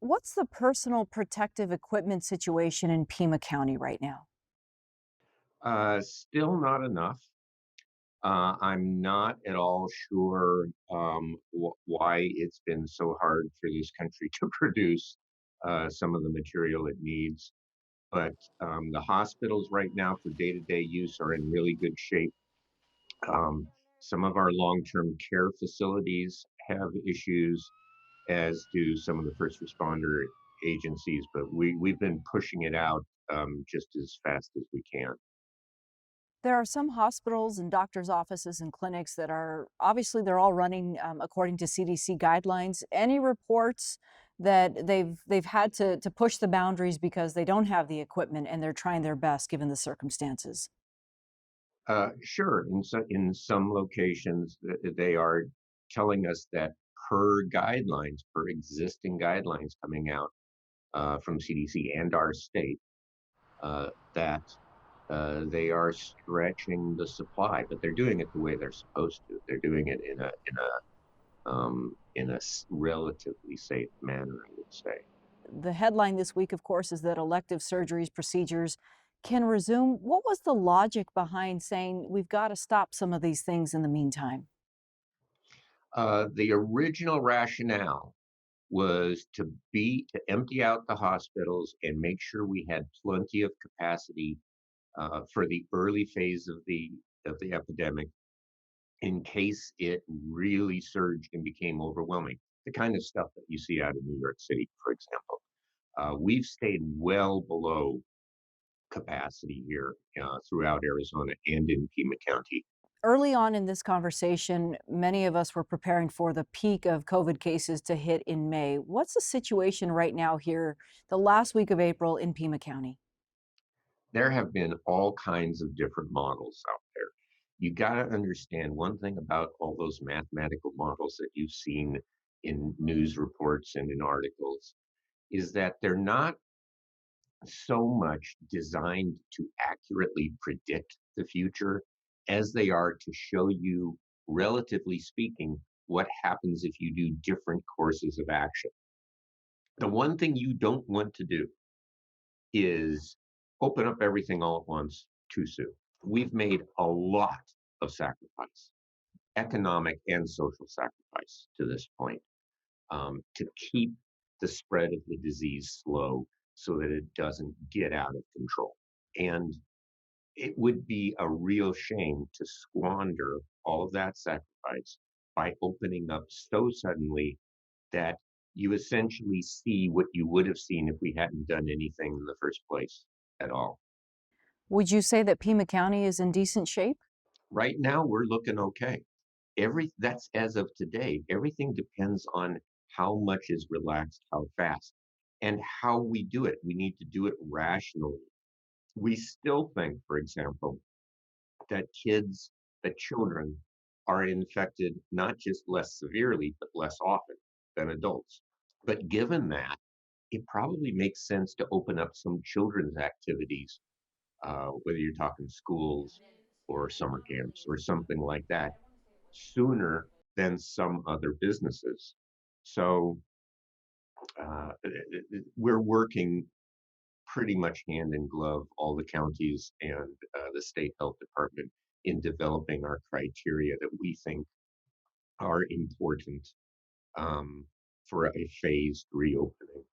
What's the personal protective equipment situation in Pima County right now? Still not enough. I'm not at all sure why it's been so hard for this country to produce some of the material it needs. But the hospitals right now for day-to-day use are in really good shape. Um, some of our long-term care facilities have issues, as do some of the first responder agencies. But we've been pushing it out just as fast as we can. There are some hospitals and doctors' offices and clinics that are obviously they're all running according to CDC guidelines. Any reports that they've had to push the boundaries because they don't have the equipment and they're trying their best given the circumstances? Sure. In some locations, they are telling us that per existing guidelines coming out from CDC and our state, that they are stretching the supply, but they're doing it the way they're supposed to. They're doing it in a relatively safe manner, I would say. The headline this week, of course, is that elective surgeries, procedures can resume. What was the logic behind saying we've got to stop some of these things in the meantime? The original rationale was to empty out the hospitals and make sure we had plenty of capacity for the early phase of the epidemic in case it really surged and became overwhelming. The kind of stuff that you see out of New York City, for example. We've stayed well below capacity here throughout Arizona and in Pima County. Early on in this conversation, many of us were preparing for the peak of COVID cases to hit in May. What's the situation right now here, the last week of April in Pima County? There have been all kinds of different models out there. You got to understand one thing about all those mathematical models that you've seen in news reports and in articles is that they're not so much designed to accurately predict the future as they are to show you, relatively speaking, what happens if you do different courses of action. The one thing you don't want to do is open up everything all at once too soon. We've made a lot of sacrifice, economic and social sacrifice to this point, to keep the spread of the disease slow so that it doesn't get out of control. And it would be a real shame to squander all of that sacrifice by opening up so suddenly that you essentially see what you would have seen if we hadn't done anything in the first place at all. Would you say that Pima County is in decent shape? Right now, we're looking okay. That's as of today. Everything depends on how much is relaxed, how fast, and how we do it. We need to do it rationally. We still think, for example, that children are infected not just less severely, but less often than adults. But given that, it probably makes sense to open up some children's activities, whether you're talking schools or summer camps or something like that, sooner than some other businesses. So we're working pretty much hand in glove, all the counties and the state health department, in developing our criteria that we think are important um, for a phased reopening.